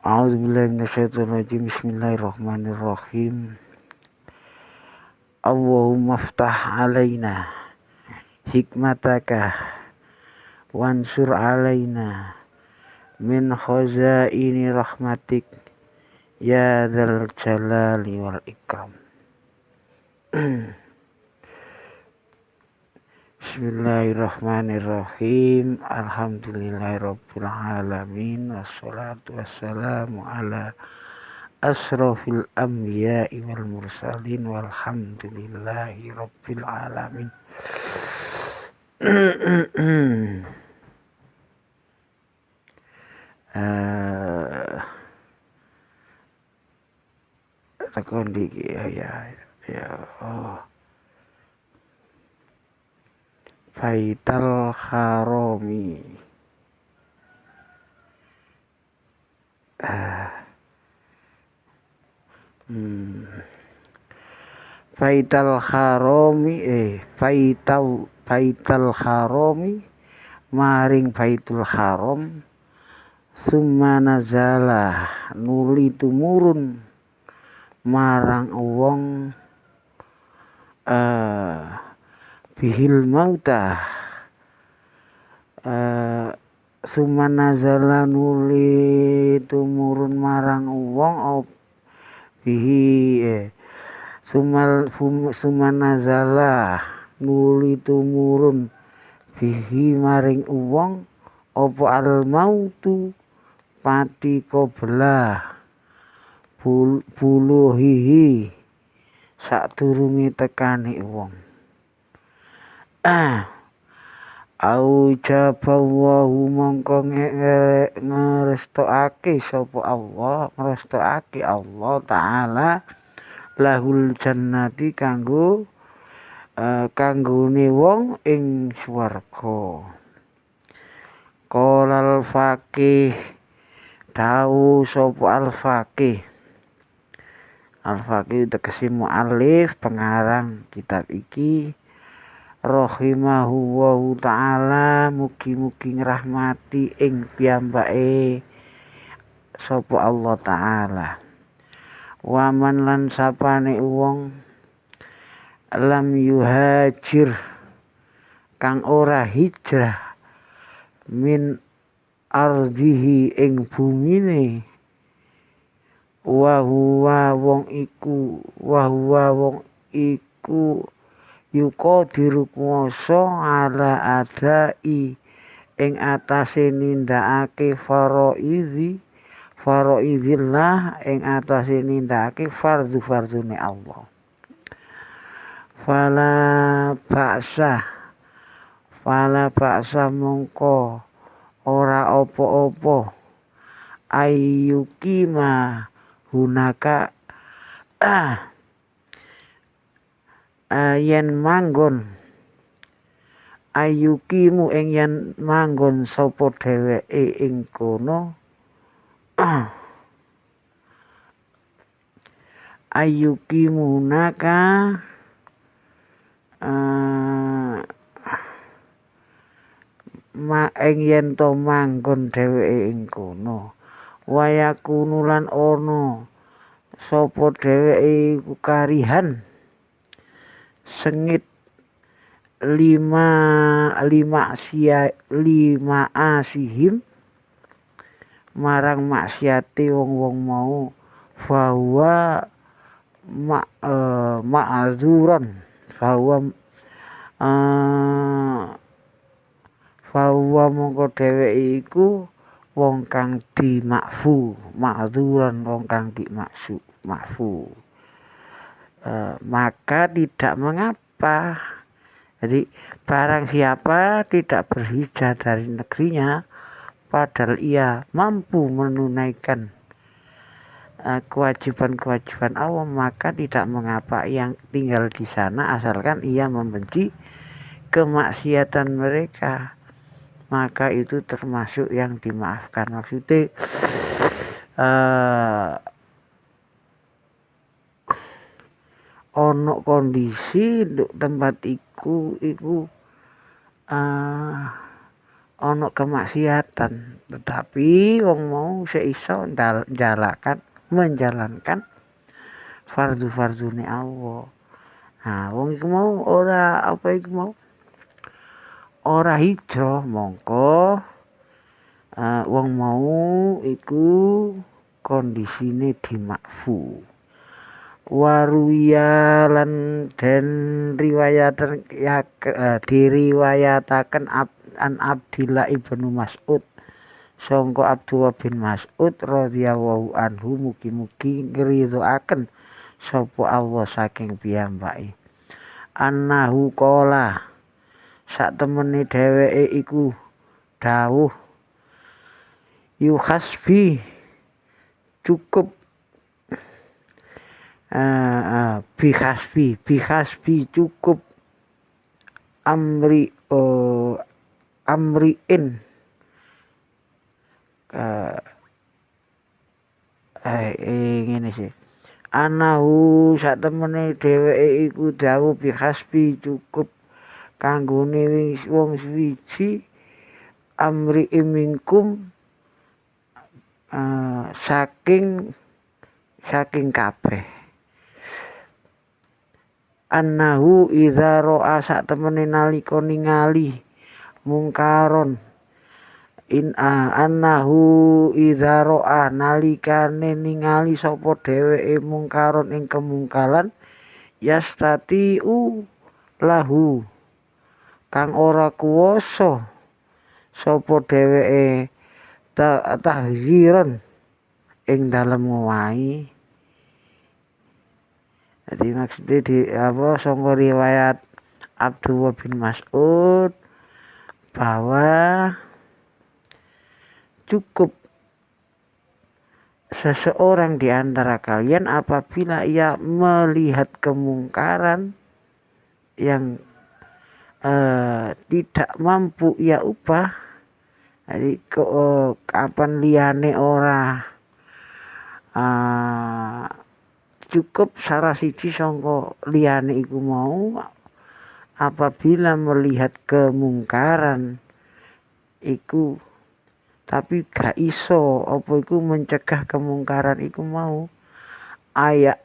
A'udzubillahi minasyaitonirrajim. Bismillahirrahmanirrahim. Allahumma ftah alaina hikmataka wansur alaina min khazaini rahmatik ya dzal jalali wal ikram. Bismillahirrahmanirrahim. Alhamdulillahirabbil alamin. Wassalatu wassalamu ala asrofil anbiya'i wal mursalin walhamdulillahi rabbil alamin. Tekon diki ya Baital Harami. Baital Harami Baital Harami maring Baitul Haram summa nazala nuli tumurun marang wong bihil mauta summa nazala nuli tumurun marang wong bihi summa nazala nuli tumurun bihi maring wong apa al mautu pati qabla buluhihi sadurunge tekane wong. Au jabawahu mongko ngrestokake sapa Allah, ngrestokake Allah taala lahul jannati kanggone wong ing swarga. Qalal faqih dawu sapa al faqih. Al faqih tegese muallif pengarang kitab iki rahimahullahu taala mugi-mugi ngrahmati ing piyambake sapa Allah taala. Waman lan sapane wong lam yuhajir kang ora hijrah min ardihi ing bumine wa huwa wong iku yuqadiru kuwasa ala adai ing atase nindakake faraidillah ing atase nindakake fardu-fardune Allah. Fala ba'sa mongko ora apa-apa ayyukima hunaka yen manggon ayyukimu ing yen manggon sapa dheweke ing kono ayyukimu hunaka ing yen to manggon dheweke ing kono wayakunu lan ono sapa dheweke iku karihan sengit lima asihim marang maksiate wong-wong mau bahwa ma'azuran bahwa mongko dheweke iku wong kang dimakfu, ma'zuran wong kang dimakfu. Maka tidak mengapa. Jadi barang siapa tidak berhijrah dari negerinya padahal ia mampu menunaikan kewajiban-kewajiban Allah, maka tidak mengapa yang tinggal di sana asalkan ia membenci kemaksiatan mereka, maka itu termasuk yang dimaafkan. Maksudnya ono kondisi tempat iku ana kemaksiatan, tetapi wong mau seiso menjalankan fardu-fardune Allah. Nah, wong iku mau ora hijrah, mongko wong mau iku kondisine dimakfu. Waruya lan den diriwayataken an Abdillah ibnu Mas'ud sangka Abdullah bin Mas'ud radhiyallahu anhu mugi-mugi ngridhoaken sapa Allah saking piyambake. Annahu qala sak temene dheweke iku dawuh yuhasbi cukup bihasbi cukup amriin ngene sih anahu sak temene dheweke iku dawuh bihasbi cukup kanggone wong suci amri minkum saking kabeh. Annahu idza ra'a sak temene nalika ningali mungkaron annahu idza ra'a nalikane ningali sapa dheweke mungkaron ing kemungkaran yastati'u lahu kang ora kuwasa sapa dheweke tahziran ing dalem ngowahi. Jadi maksudnya sangka riwayat Abdullah bin Mas'ud bahwa cukup seseorang di antara kalian apabila ia melihat kemungkaran yang tidak mampu ia ubah. Jadi kapan liyane ora cukup salah siji sangka liyane iku mau apabila melihat kemungkaran iku tapi gak iso apa iku mencegah kemungkaran iku mau ayya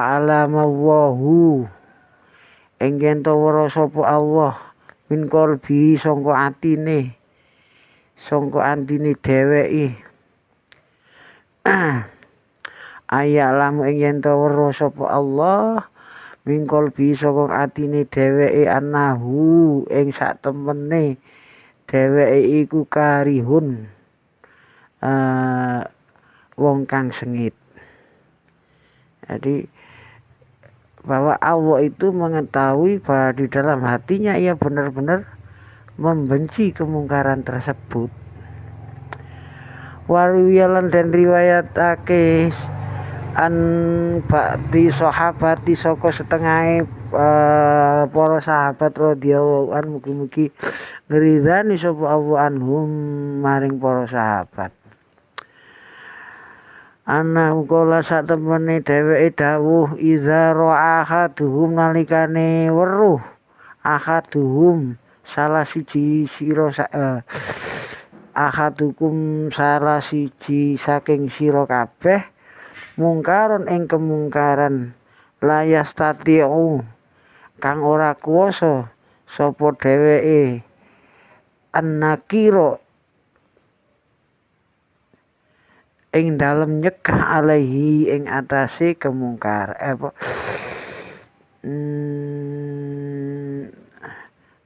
alamallahu enggen to weruh sapa Allah min qalbi sangka atine dheweke ayya lamu enggen to weruh sapa Allah min qalbi sangka atine dheweke anahu ing sak temene dheweke iku karihun wong kang sengit. Jadi bahwa Allah itu mengetahui bahwa di dalam hatinya ia benar-benar membenci kemungkaran tersebut. Waruyalan dan riwayatake an ba'di sahabati saka setengah para sahabat radhiyallahu anhu mugi-mugi ngridani sapa Allah anhum maring para sahabat. Ana ukola sak temene dheweke dawuh iza ra'a ahaduhum nalikane weruh ahaduhum salah siji sira ahadukum salah siji saking sira kabeh mungkaron ing kemungkaran layas tati'u kang ora kuwasa sapa dheweke annakira ing dalem nyegah alaihi ing atase kemungkar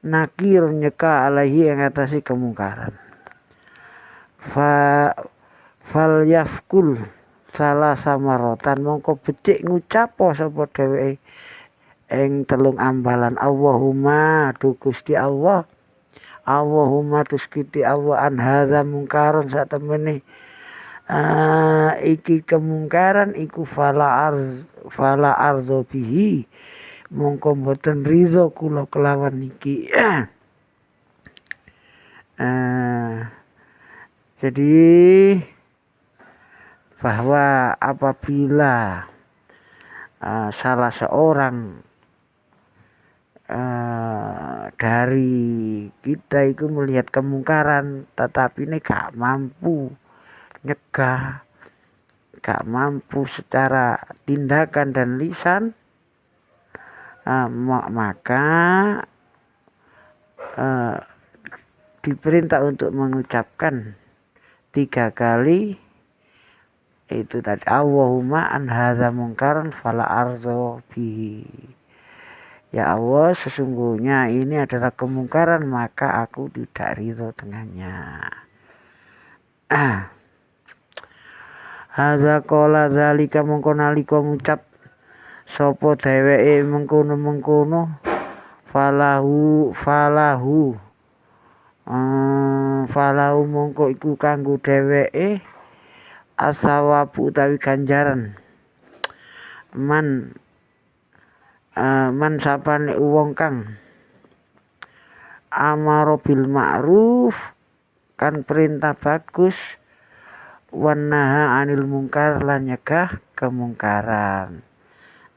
nakir nyegah alaihi ing atase kemungkaran fal yafkul salah samarotan mongko becik ngucap sapa dheweke ing telung ambalan Allahumma tu Gusti Allah Allahumma tuskiti Allah an hadza mungkaron sak temene iki kemungkaran iku fala arzo bihi mongko mboten ridho kula kelawan iki. Jadi bahwa apabila salah seorang dari kita itu melihat kemungkaran tetapi ini gak mampu nyegah, gak mampu secara tindakan dan lisan, maka diperintah untuk mengucapkan 3 kali itu tadi, Allahumma an hadza mungkaran fala arzo bihi. Ya Allah, sesungguhnya ini adalah kemungkaran maka aku tidak ridho dengannya. Hadza qala zalika mongko nalika ngucap sapa dheweke mengkono falahu mongko iku kanggo dheweke asawabu utawi ganjaran man sapane wong kang amaro bil ma'ruf kan perintah bagus wanaha anil mungkar lan nyegah kemungkaran.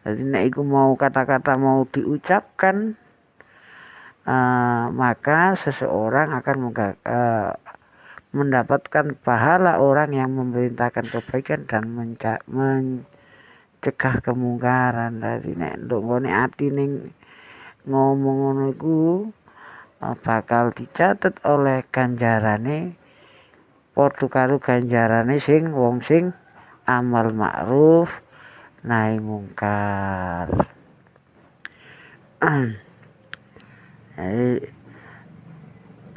Jadi nek iku mau kata-kata mau diucapkan, maka seseorang akan mendapatkan pahala orang yang memerintahkan kebaikan dan mencegah kemungkaran. Jadi nek ndongone atine ngomong ngono iku bakal dicatat oleh ganjarane padha karo ganjarane sing wong sing amal ma'ruf nahi mungkar.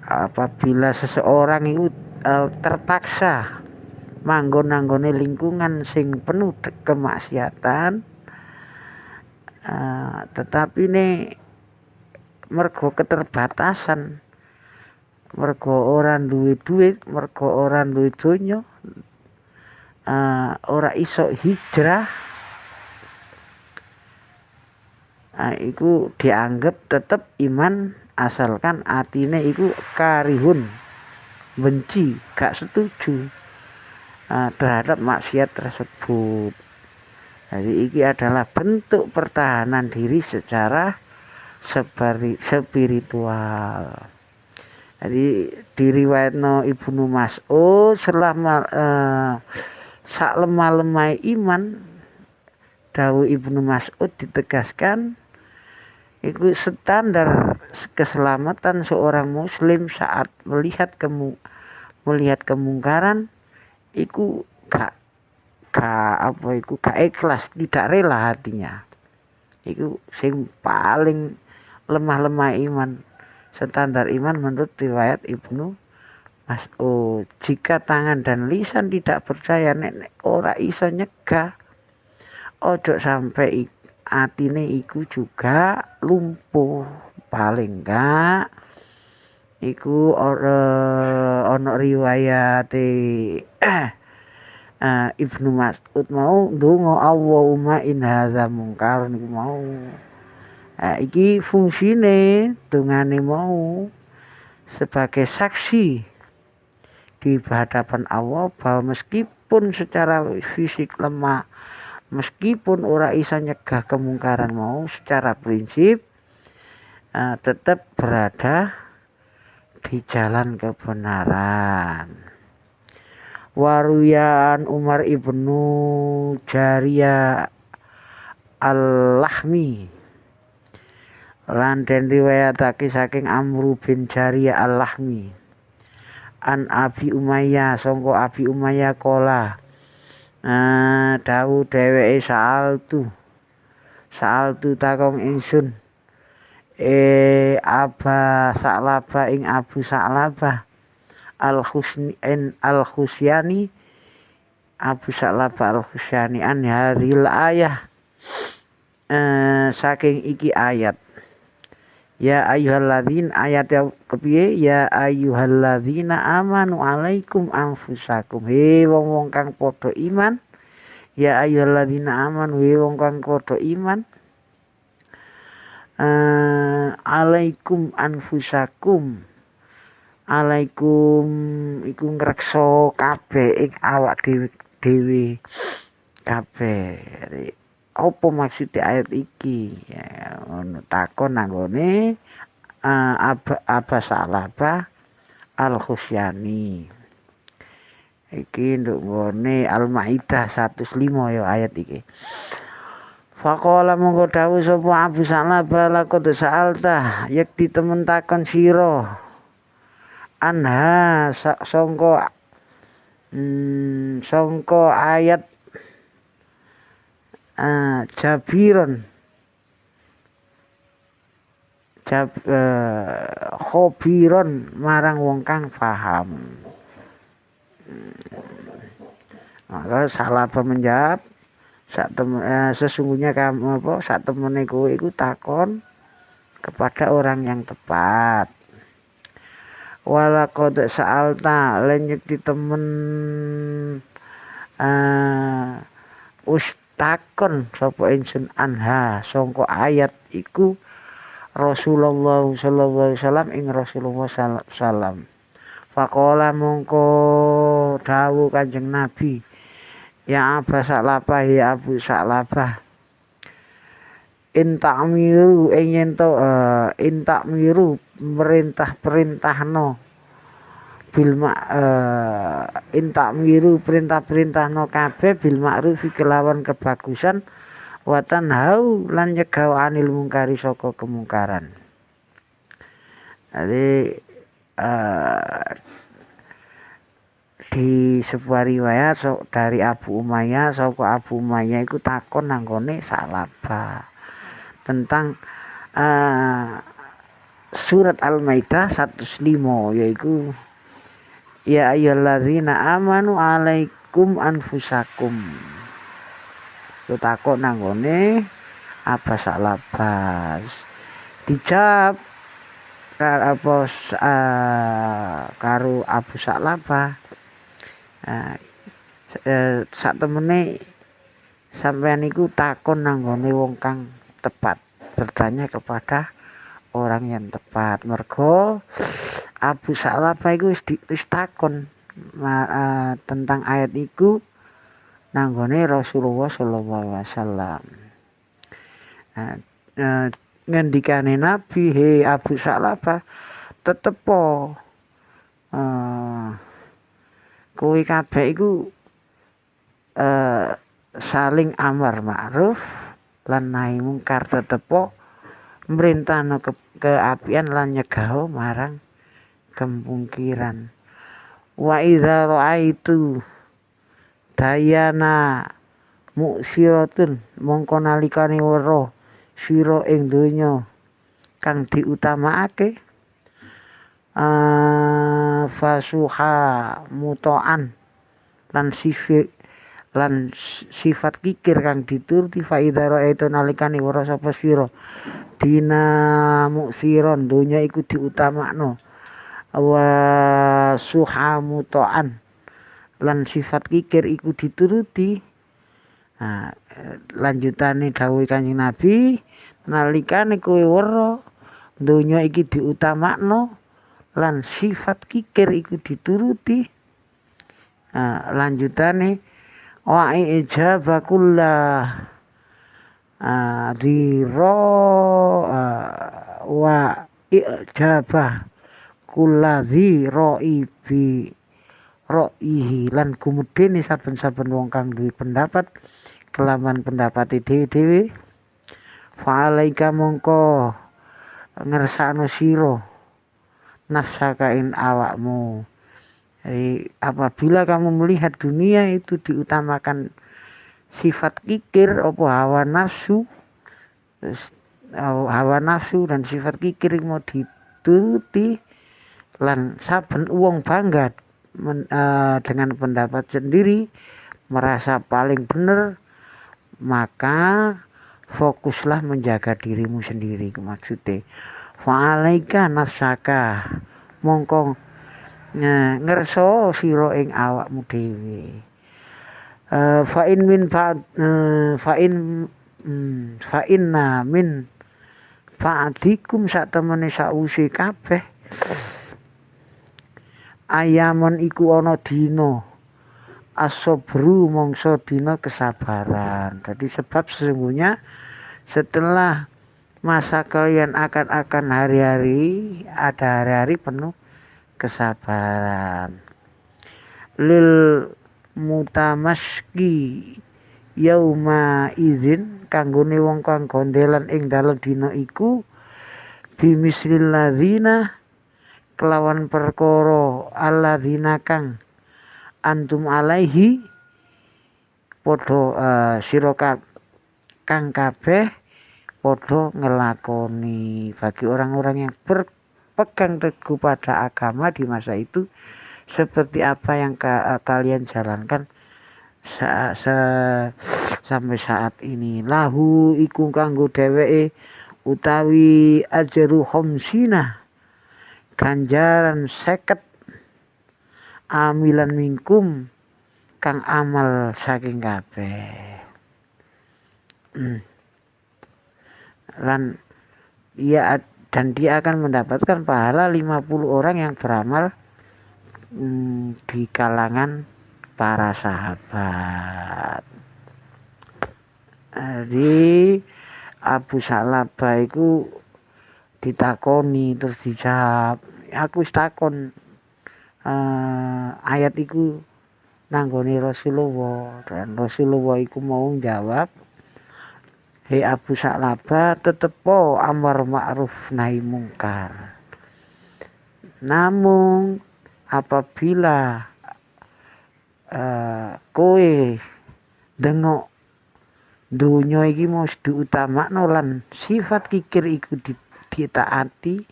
Apabila seseorang itu terpaksa manggon-anggone lingkungan sing penuh kemaksiatan, tetapi ini mergo keterbatasan, mergo ora duwe duit, mergo ora duwe donya, ora iso hijrah, iku dianggap tetep iman asalkan atine iku karihun, benci, gak setuju terhadap maksiat tersebut. Jadi ini adalah bentuk pertahanan diri secara spiritual. Jadi diriwayatno Ibnu Mas'ud selama sak lemah-lemah iman, dawuh Ibnu Mas'ud ditegaskan itu standar keselamatan seorang muslim saat melihat kemungkaran iku gak ikhlas, tidak rela hatinya. Iku sing paling lemah iman, standar iman menurut riwayat Ibnu Mas'ud. Jika tangan dan lisan tidak percaya nek ora iso nyegah, ojo sampai atine iku juga lumpuh. Paling enggak iku ono riwayat Ibnu Mas'ud mau ndonga Allahumma in hadza mungkar niku mau. Iki fungsine dongane mau sebagai saksi di hadapan Allah bahwa meskipun secara fisik lemah, meskipun ora iso nyegah kemungkaran mau, secara prinsip tetap berada di jalan kebenaran. Waruyan Umar ibnu Jariyah al-Lahmi lan den riwayatake saking Amru bin Jariyah al-Lahmi an Abi Umayyah sangka Abi Umayyah kola dawuh dheweke sa'altu takong ingsun Aba Sa'labah ing Abu Sa'labah al-Khusyani Abu Sa'labah al-Khusyani an hadhil ayah saking iki ayat ya ayyuhalladzina ayat kepiye ya ayyuhalladzina amanu alaikum anfusakum he wong-wong kang padha iman ya ayyuhalladzina amanu he wong kang padha iman alaikum anfusakum alaikum iku ngrekso kabeh ing awak dhewe kabeh. apa maksud ayat iki ya ngono takon nanggone Aba Sa'labah Al-Khusyani iki nduk nggone Al-Maidah 105 ya ayat iki. Faqala monggo dawuh sapa Abu Sa'labah laqad sa'alta yakti temen takon sira anha sangka ayat Jabiron khobiron marang wong kang paham. Maka Sa'labah menjawab sesungguhnya kamu sak temene kowe iku takon kepada orang yang tepat. Wala qad sa'alta lan yekti temen ustakon sapa ingsun anha sangka ayat iku Rasulullah sallallahu alaihi wasallam ing Rasulullah sallallahu alaihi wasallam. Faqala mongko dawuh Kanjeng Nabi ya Aba Sa'labah ya Abu Sa'labah intakmiru intakmiru perintahno intakmiru perintahno kabeh bil ma'ruf kelawan kebagusan watan hau lan nyegah anil mungkari saka kemungkaran. Jadi di sebuah riwayat dari Abu Umayyah saka Abu Umayyah iku takon nanggone Sa'labah tentang surat Al-Maidah 105 yaiku ya ayyuhallazina amanu alaikum anfusakum. Ku takon nanggone Aba Sa'labah dijawab karo Abu Sa'labah sak temene sampean iku takon nanggone wong kang tepat, bertanya kepada orang yang tepat. Mergo Abu Sa'labah iku wis takon tentang ayat iku nanggone Rasulullah sallallahu alaihi wasallam. Ngendikane Nabi, he Abu Sa'labah tetepo kowe kabeh iku saling amar ma'ruf lan nahi mungkar tetepo mrintahno keapian lan nyegah marang kemungkiran. Wa idza ra'aitu dayana muksiratun mongko nalikane weruh sira ing donya kang diutamakake fasuha mutoan lan sifat kikir kang dituruti fa idza ra'aitu nalikane weruh sapa sira dina muksiron donya iku diutamakno wa suha mutoan lan sifat kikir iku dituruti. Lanjutane dawuh Kanjeng Nabi nalikane kowe weruh donya iki diutamakno lan sifat kikir iku dituruti. Lanjutane wa ijabakullah wa ijabah kulladzi ra'ibi ra'ihi lan gumedene saben-saben wong kang duwe pendapat kelaman pendapate dhewe-dhewe. Fa'alaika mongko ngersakno sira nafsaka in awakmu. Jadi apabila kamu melihat dunia itu diutamakan sifat kikir apa hawa nafsu dan sifat kikir mau dituruti lan saben wong bangga dengan pendapat sendiri merasa paling benar, maka fokuslah menjaga dirimu sendiri. Maksudnya fa'alaika nafsaka mongko ngerso sira ing awakmu dhewe. Fa inna min fa'adikum sak temene sause kabeh ayamon iku ana dina asobru mongso dina kesabaran. Jadi sebab sesungguhnya setelah masa kalian akan hari-hari, ada hari-hari penuh kesabaran. Lil mutamaski yauma izin kanggone wong kang gondelan ing dalem dina iku bimislil ladzina kelawan perkara alladzina kang antum alaihi padha sira kang kabeh padha ngelakoni. Bagi orang-orang yang berpegang teguh pada agama di masa itu seperti apa yang kalian jalankan sampai saat ini. Lahu iku kanggo dheweke utawi ajru khamsina ganjaran 50 amilan minkum kang amal saking kabeh. Dan dia akan mendapatkan pahala 50 orang yang beramal di kalangan para sahabat. Jadi Abu Sa'labah iku ditakoni terus dijawab. Aku wis takon ayat iku nanggone Rasulullah, dan Rasulullah iku mau jawab, hei Abu Sa'labah, tetepo amar ma'ruf nahi mungkar. Namun apabila kowe dengok dunya iki mesti diutamakno lan sifat kikir iku ditaati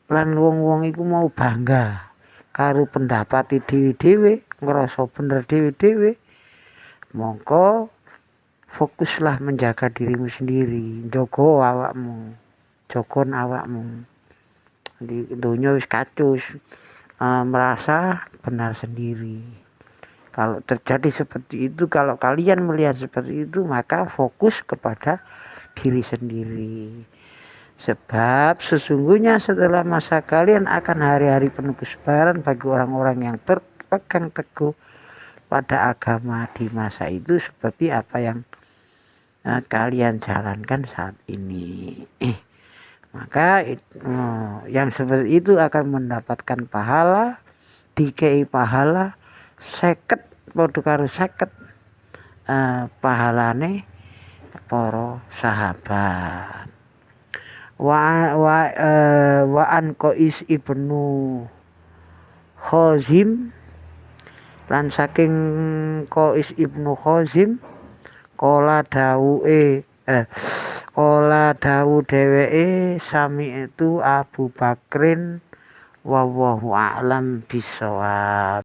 lan wong-wong iku mau bangga karo pendapat dhewe-dhewe, ngrasa bener dhewe-dhewe, mongko fokuslah menjaga dirimu sendiri, jogo awakmu, jogon awakmu. Di dunia wis kacau, merasa benar sendiri. Kalau terjadi seperti itu, kalau kalian melihat seperti itu, maka fokus kepada diri sendiri. Sebab sesungguhnya setelah masa kalian akan hari-hari penuh kesabaran bagi orang-orang yang berpegang teguh pada agama di masa itu seperti apa yang kalian jalankan saat ini. Maka yang seperti itu akan mendapatkan pahala, dikei pahala 50 padha karo 50 pahalane para sahabat. Wa an Qais ibnu Khazim lan saking Qais ibnu Khazim kala dawu dheweke sami itu Abu Bakrin wallahu a'lam bishawab.